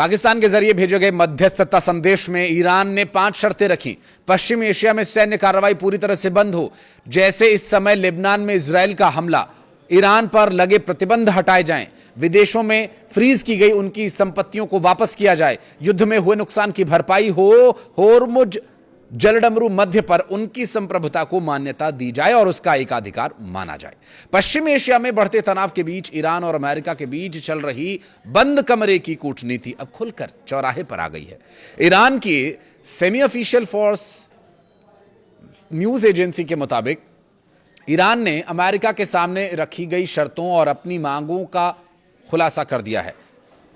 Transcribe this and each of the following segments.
पाकिस्तान के जरिए भेजे गए मध्यस्थता संदेश में ईरान ने 5 शर्तें रखी। पश्चिमी एशिया में सैन्य कार्रवाई पूरी तरह से बंद हो, जैसे इस समय लेबनान में इजरायल का हमला, ईरान पर लगे प्रतिबंध हटाए जाएं, विदेशों में फ्रीज की गई उनकी संपत्तियों को वापस किया जाए, युद्ध में हुए नुकसान की भरपाई हो, होर्मुज जलडमरू मध्य पर उनकी संप्रभुता को मान्यता दी जाए और उसका एकाधिकार माना जाए। पश्चिमी एशिया में बढ़ते तनाव के बीच ईरान और अमेरिका के बीच चल रही बंद कमरे की कूटनीति अब खुलकर चौराहे पर आ गई है। ईरान की semi official force news agency के मुताबिक ईरान ने अमेरिका के सामने रखी गई शर्तों और अपनी मांगों का खुलासा कर दिया है,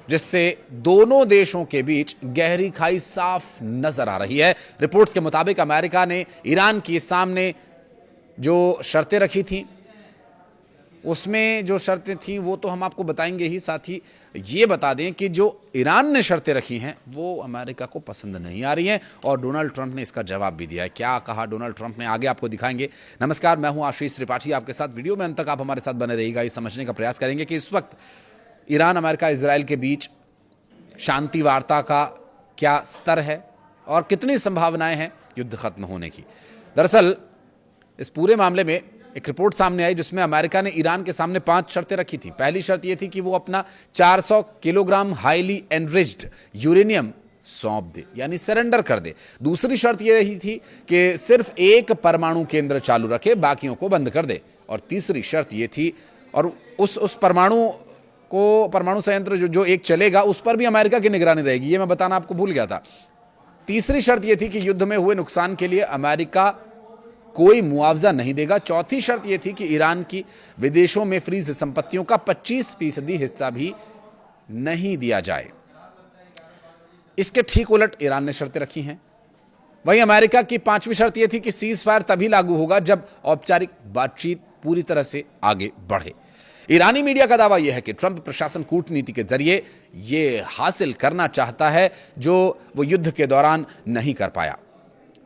जिससे दोनों देशों के बीच गहरी खाई साफ नजर आ रही है। रिपोर्ट्स के मुताबिक अमेरिका ने ईरान के सामने जो शर्तें रखी थीं, उसमें जो शर्तें थीं वो तो हम आपको बताएंगे ही, साथ ही ये बता दें कि जो ईरान ने शर्तें रखी हैं वो अमेरिका को पसंद नहीं आ रही हैं और डोनाल्ड ट्रंप ने इसका जवाब भी दिया है। क्या कहा डोनाल्ड ट्रंप ने, आगे आपको दिखाएंगे। नमस्कार, मैं हूं आशीष त्रिपाठी आपके साथ। वीडियो में अंत तक आप हमारे साथ बने रहिएगा। ये समझने का प्रयास करेंगे कि इस वक्त ईरान, अमेरिका, इजराइल के बीच शांति वार्ता का क्या स्तर है और कितनी संभावनाएं हैं युद्ध खत्म होने की। दरअसल इस पूरे मामले में एक रिपोर्ट सामने आई जिसमें अमेरिका ने ईरान के सामने 5 शर्तें रखी थी। पहली शर्त यह थी कि वो अपना 400 किलोग्राम हाईली एनरिच्ड यूरेनियम सौंप दे, यानी सरेंडर कर दे। दूसरी शर्त यही थी कि सिर्फ एक परमाणु केंद्र चालू रखे, बाकियों को बंद कर दे। और तीसरी शर्त यह थी, और उस परमाणु संयंत्र जो एक चलेगा उस पर भी अमेरिका की निगरानी रहेगी, ये मैं बताना आपको भूल गया था। तीसरी शर्त यह थी कि युद्ध में हुए नुकसान के लिए अमेरिका कोई मुआवजा नहीं देगा। चौथी शर्त यह थी कि ईरान की विदेशों में फ्रीज संपत्तियों का 25% हिस्सा भी नहीं दिया जाए। इसके ठीक उलट ईरान ने शर्तें रखी हैं। वहीं अमेरिका की 5वीं शर्त यह थी कि सीज फायर तभी लागू होगा जब औपचारिक बातचीत पूरी तरह से आगे बढ़े। ईरानी मीडिया का दावा यह है कि ट्रंप प्रशासन कूटनीति के जरिए यह हासिल करना चाहता है जो वो युद्ध के दौरान नहीं कर पाया।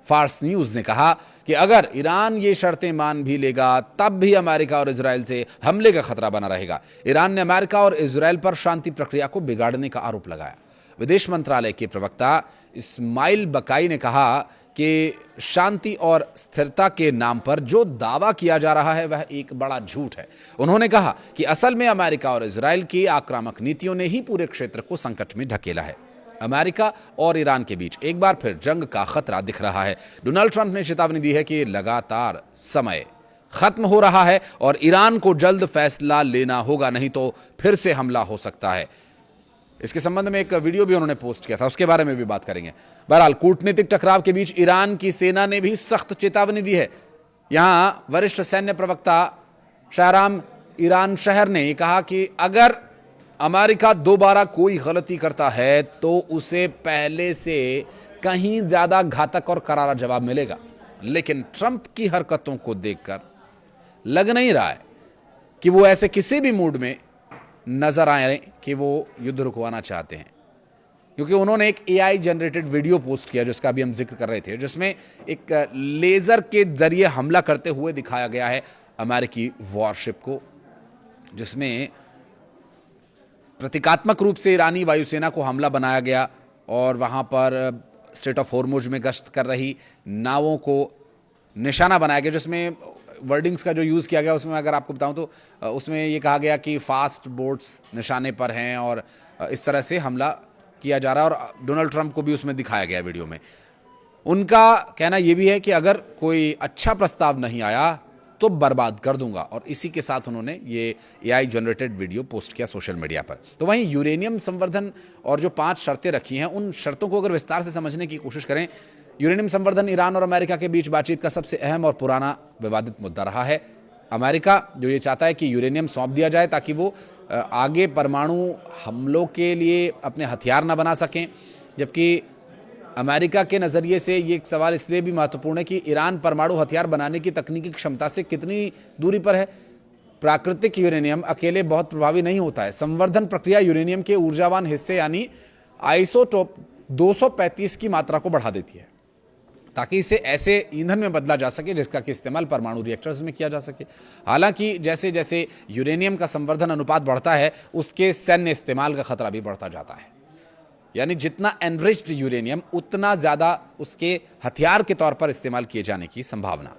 फार्स न्यूज ने कहा कि अगर ईरान ये शर्तें मान भी लेगा तब भी अमेरिका और इजरायल से हमले का खतरा बना रहेगा। ईरान ने अमेरिका और इजरायल पर शांति प्रक्रिया को बिगाड़ने का आरोप लगाया। विदेश मंत्रालय के प्रवक्ता इस्माइल बकाई ने कहा कि शांति और स्थिरता के नाम पर जो दावा किया जा रहा है वह एक बड़ा झूठ है। उन्होंने कहा कि असल में अमेरिका और इजरायल की आक्रामक नीतियों ने ही पूरे क्षेत्र को संकट में ढकेला है। अमेरिका और ईरान के बीच एक बार फिर जंग का खतरा दिख रहा है। डोनाल्ड ट्रंप ने चेतावनी दी है कि लगातार समय खत्म हो रहा है और ईरान को जल्द फैसला लेना होगा, नहीं तो फिर से हमला हो सकता है। इसके संबंध में एक वीडियो भी उन्होंने पोस्ट किया था, उसके बारे में भी बात करेंगे। बहरहाल कूटनीतिक टकराव के बीच ईरान की सेना ने भी सख्त चेतावनी दी है। यहां वरिष्ठ सैन्य प्रवक्ता शाहराम ईरान शहर ने कहा कि अगर अमेरिका दोबारा कोई गलती करता है तो उसे पहले से कहीं ज्यादा घातक और करारा जवाब मिलेगा। लेकिन ट्रंप की हरकतों को देखकर लग नहीं रहा है कि वो ऐसे किसी भी मूड में नजर आए कि वो युद्ध रुकवाना चाहते हैं, क्योंकि उन्होंने एक एआई जनरेटेड वीडियो पोस्ट किया जिसका भी हम जिक्र कर रहे थे, जिसमें एक लेजर के जरिए हमला करते हुए दिखाया गया है अमेरिकी वॉरशिप को, जिसमें प्रतीकात्मक रूप से ईरानी वायुसेना को हमला बनाया गया और वहां पर स्ट्रेट ऑफ होर्मुज में गश्त कर रही नावों को निशाना बनाया गया। जिसमें वर्डिंग्स का जो यूज़ किया गया उसमें अगर आपको बताऊं तो उसमें ये कहा गया कि फास्ट बोट्स निशाने पर हैं और इस तरह से हमला किया जा रहा है। और डोनाल्ड ट्रंप को भी उसमें दिखाया गया वीडियो में। उनका कहना यह भी है कि अगर कोई अच्छा प्रस्ताव नहीं आया तो बर्बाद कर दूंगा, और इसी के साथ उन्होंने ये एआई जनरेटेड वीडियो पोस्ट किया सोशल मीडिया पर। तो वहीं यूरेनियम संवर्धन और जो 5 शर्तें रखी हैं उन शर्तों को अगर विस्तार से समझने की कोशिश करें, यूरेनियम संवर्धन ईरान और अमेरिका के बीच बातचीत का सबसे अहम और पुराना विवादित मुद्दा रहा है। अमेरिका जो ये चाहता है कि यूरेनियम सौंप दिया जाए ताकि वो आगे परमाणु हमलों के लिए अपने हथियार न बना सकें, जबकि अमेरिका के नज़रिए से ये एक सवाल इसलिए भी महत्वपूर्ण है कि ईरान परमाणु हथियार बनाने की तकनीकी क्षमता से कितनी दूरी पर है। प्राकृतिक यूरेनियम अकेले बहुत प्रभावी नहीं होता है। संवर्धन प्रक्रिया यूरेनियम के ऊर्जावान हिस्से यानी आइसोटोप 235 की मात्रा को बढ़ा देती है ताकि इसे ऐसे ईंधन में बदला जा सके जिसका कि इस्तेमाल परमाणु रिएक्टर्स में किया जा सके। हालांकि जैसे जैसे यूरेनियम का संवर्धन अनुपात बढ़ता है उसके सैन्य इस्तेमाल का खतरा भी बढ़ता जाता है। यानी जितना एनरिच्ड यूरेनियम उतना ज़्यादा उसके हथियार के तौर पर इस्तेमाल किए जाने की संभावना।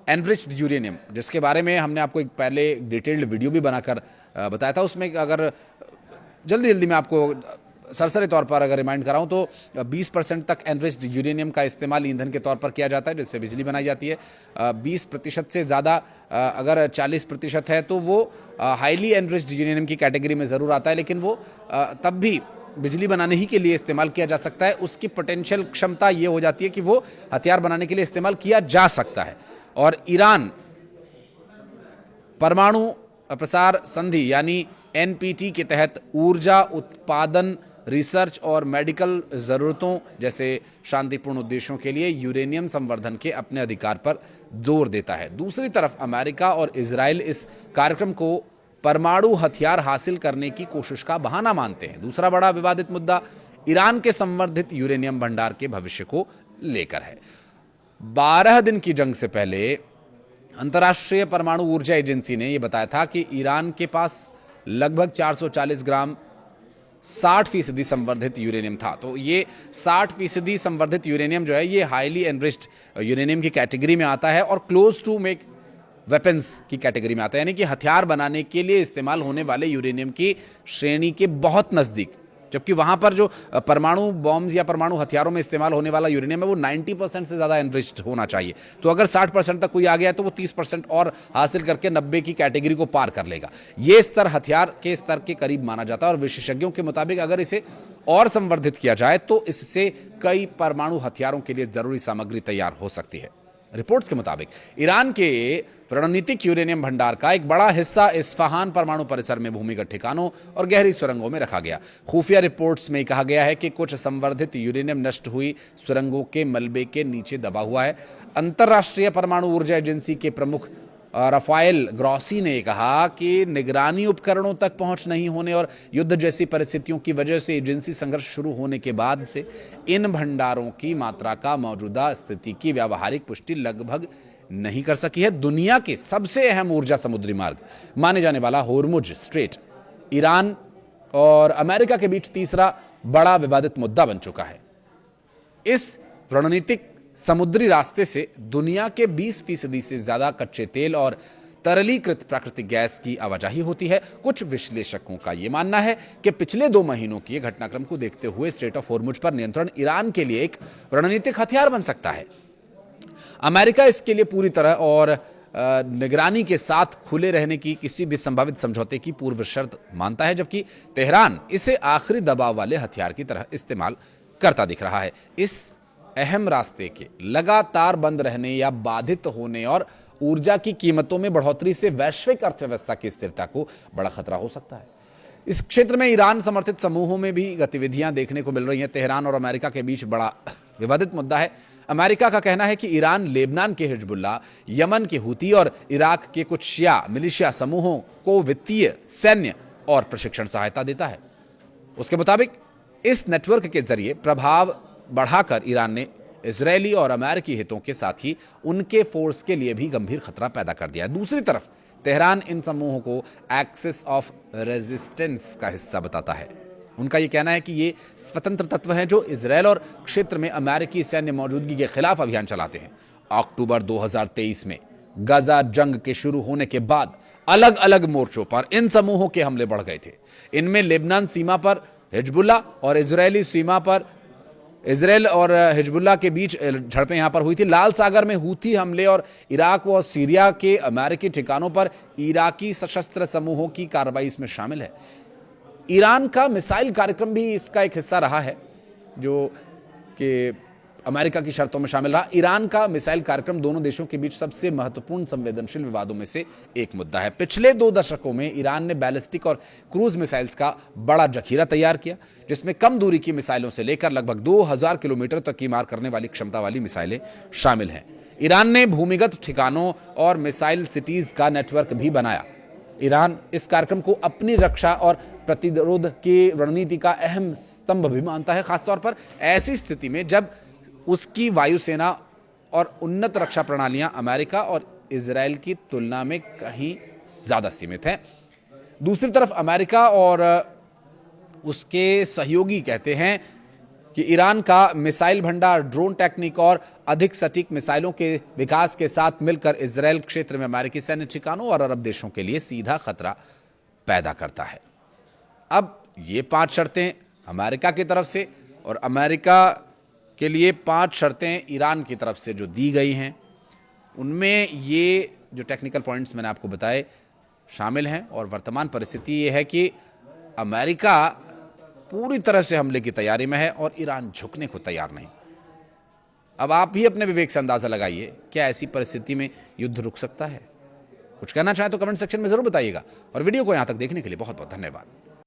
एनरिच्ड यूरेनियम, जिसके बारे में हमने आपको एक पहले डिटेल्ड वीडियो भी बनाकर बताया था, उसमें अगर जल्दी जल्दी मैं आपको सरसरी तौर पर अगर रिमाइंड कराऊं तो 20% तक एनरिच्ड यूरेनियम का इस्तेमाल ईंधन के तौर पर किया जाता है, जिससे बिजली बनाई जाती है। 20% से ज़्यादा अगर 40% है तो वो हाईली एनरिच्ड यूरेनियम की कैटेगरी में ज़रूर आता है, लेकिन वो तब भी बिजली बनाने ही के लिए इस्तेमाल किया जा सकता है। उसकी पोटेंशियल क्षमता ये हो जाती है कि वो हथियार बनाने के लिए इस्तेमाल किया जा सकता है। और ईरान परमाणु प्रसार संधि यानी एनपीटी के तहत ऊर्जा उत्पादन, रिसर्च और मेडिकल ज़रूरतों जैसे शांतिपूर्ण उद्देश्यों के लिए यूरेनियम संवर्धन के अपने अधिकार पर जोर देता है। दूसरी तरफ अमेरिका और इजराइल इस कार्यक्रम को परमाणु हथियार हासिल करने की कोशिश का बहाना मानते हैं। दूसरा बड़ा विवादित मुद्दा ईरान के संवर्धित यूरेनियम भंडार के भविष्य को लेकर है। 12 दिन की जंग से पहले अंतर्राष्ट्रीय परमाणु ऊर्जा एजेंसी ने यह बताया था कि ईरान के पास लगभग 440 ग्राम 60% संवर्धित यूरेनियम था। तो ये 60% संवर्धित यूरेनियम जो है ये हाईली एनरिच्ड यूरेनियम की कैटेगरी में आता है और क्लोज टू मेक वेपन्स की कैटेगरी में आता है, यानी कि हथियार बनाने के लिए इस्तेमाल होने वाले यूरेनियम की श्रेणी के बहुत नज़दीक। जबकि वहाँ पर जो परमाणु बॉम्ब्स या परमाणु हथियारों में इस्तेमाल होने वाला यूरेनियम है वो 90% से ज़्यादा एनरिच्ड होना चाहिए। तो अगर 60% तक कोई आ गया तो वो 30% और हासिल करके 90 की कैटेगरी को पार कर लेगा। ये स्तर हथियार के स्तर के करीब माना जाता है और विशेषज्ञों के मुताबिक अगर इसे और संवर्धित किया जाए तो इससे कई परमाणु हथियारों के लिए ज़रूरी सामग्री तैयार हो सकती है। रिपोर्ट्स के मुताबिक ईरान के रणनीतिक यूरेनियम भंडार का एक बड़ा हिस्सा इस्फहान परमाणु परिसर में भूमिगत ठिकानों और गहरी सुरंगों में रखा गया। खुफिया रिपोर्ट्स में कहा गया है कि कुछ संवर्धित यूरेनियम नष्ट हुई सुरंगों के मलबे के नीचे दबा हुआ है। अंतर्राष्ट्रीय परमाणु ऊर्जा एजेंसी के प्रमुख राफाएल ग्रॉसी ने कहा कि निगरानी उपकरणों तक पहुंच नहीं होने और युद्ध जैसी परिस्थितियों की वजह से एजेंसी संघर्ष शुरू होने के बाद से इन भंडारों की मात्रा का मौजूदा स्थिति की व्यावहारिक पुष्टि लगभग नहीं कर सकी है। दुनिया के सबसे अहम ऊर्जा समुद्री मार्ग माने जाने वाला होर्मुज स्ट्रेट ईरान और अमेरिका के बीच तीसरा बड़ा विवादित मुद्दा बन चुका है। इस रणनीतिक समुद्री रास्ते से दुनिया के 20% से ज्यादा कच्चे तेल और तरलीकृत प्राकृतिक गैस की आवाजाही होती है। कुछ विश्लेषकों का यह मानना है कि पिछले 2 महीनों के घटनाक्रम को देखते हुए स्ट्रेट ऑफ होर्मुज पर नियंत्रण ईरान के लिए एक रणनीतिक हथियार बन सकता है। अमेरिका इसके लिए पूरी तरह और निगरानी के साथ खुले रहने की किसी भी संभावित समझौते की पूर्व शर्त मानता है, जबकि तेहरान इसे आखिरी दबाव वाले हथियार की तरह इस्तेमाल करता दिख रहा है। इस अहम रास्ते के लगातार बंद रहने या बाधित होने और ऊर्जा की कीमतों में बढ़ोतरी से वैश्विक अर्थव्यवस्था की स्थिरता को बड़ा खतरा हो सकता है। इस क्षेत्र में ईरान समर्थित समूहों में भी गतिविधियां देखने को मिल रही हैं। तेहरान और अमेरिका के बीच बड़ा विवादित मुद्दा है। अमेरिका का कहना है कि ईरान लेबनान के हिजबुल्लाह, यमन के हूती और इराक के कुछ शिया मिलिशिया समूहों को वित्तीय, सैन्य और प्रशिक्षण सहायता देता है। उसके मुताबिक इस नेटवर्क के जरिए प्रभाव बढ़ाकर ईरान ने इजरायली और अमेरिकी हितों के साथ ही उनके फोर्स के लिए भी गंभीर खतरा पैदा कर दिया है। दूसरी तरफ तेहरान इन समूहों को एक्सिस ऑफ रेजिस्टेंस का हिस्सा बताता है। उनका यह कहना है कि ये स्वतंत्र तत्व हैं जो इजरायल और क्षेत्र में अमेरिकी सैन्य मौजूदगी के खिलाफ अभियान चलाते हैं। अक्टूबर 2023 में गाजा जंग के शुरू होने के बाद अलग अलग मोर्चों पर इन समूहों के हमले बढ़ गए थे। इनमें लेबनान सीमा पर हिजबुल्लाह और इजरायली सीमा पर इजरायल और हिजबुल्लाह के बीच झड़पें यहां पर हुई थी। लाल सागर में हूथी हमले और इराक और सीरिया के अमेरिकी ठिकानों पर इराकी सशस्त्र समूहों की कार्रवाई इसमें शामिल है। ईरान का मिसाइल कार्यक्रम भी इसका एक हिस्सा रहा है, जो कि अमेरिका की शर्तों में शामिल रहा। ईरान का मिसाइल कार्यक्रम दोनों देशों के बीच सबसे महत्वपूर्ण संवेदनशील विवादों में से एक मुद्दा है। पिछले 2 दशकों में ईरान ने बैलिस्टिक और क्रूज मिसाइल्स का बड़ा जखीरा तैयार किया, जिसमें कम दूरी की मिसाइलों से लेकर लगभग 2000 किलोमीटर तक की मार करने वाली क्षमता वाली मिसाइलें शामिल हैं। ईरान ने भूमिगत ठिकानों और मिसाइल सिटीज का नेटवर्क भी बनाया। ईरान इस कार्यक्रम को अपनी रक्षा और प्रतिरोध की रणनीति का अहम स्तंभ भी मानता है, खासतौर पर ऐसी स्थिति में जब उसकी वायुसेना और उन्नत रक्षा प्रणालियां अमेरिका और इजरायल की तुलना में कहीं ज्यादा सीमित हैं। दूसरी तरफ अमेरिका और उसके सहयोगी कहते हैं कि ईरान का मिसाइल भंडार, ड्रोन टेक्निक और अधिक सटीक मिसाइलों के विकास के साथ मिलकर इजरायल क्षेत्र में अमेरिकी सैन्य ठिकानों और अरब देशों के लिए सीधा खतरा पैदा करता है। अब ये 5 शर्तें अमेरिका की तरफ से और अमेरिका के लिए 5 शर्तें ईरान की तरफ से जो दी गई हैं, उनमें ये जो टेक्निकल पॉइंट्स मैंने आपको बताए शामिल हैं। और वर्तमान परिस्थिति ये है कि अमेरिका पूरी तरह से हमले की तैयारी में है और ईरान झुकने को तैयार नहीं। अब आप भी अपने विवेक से अंदाजा लगाइए, क्या ऐसी परिस्थिति में युद्ध रुक सकता है? कुछ कहना चाहें तो कमेंट सेक्शन में जरूर बताइएगा और वीडियो को यहां तक देखने के लिए बहुत बहुत धन्यवाद।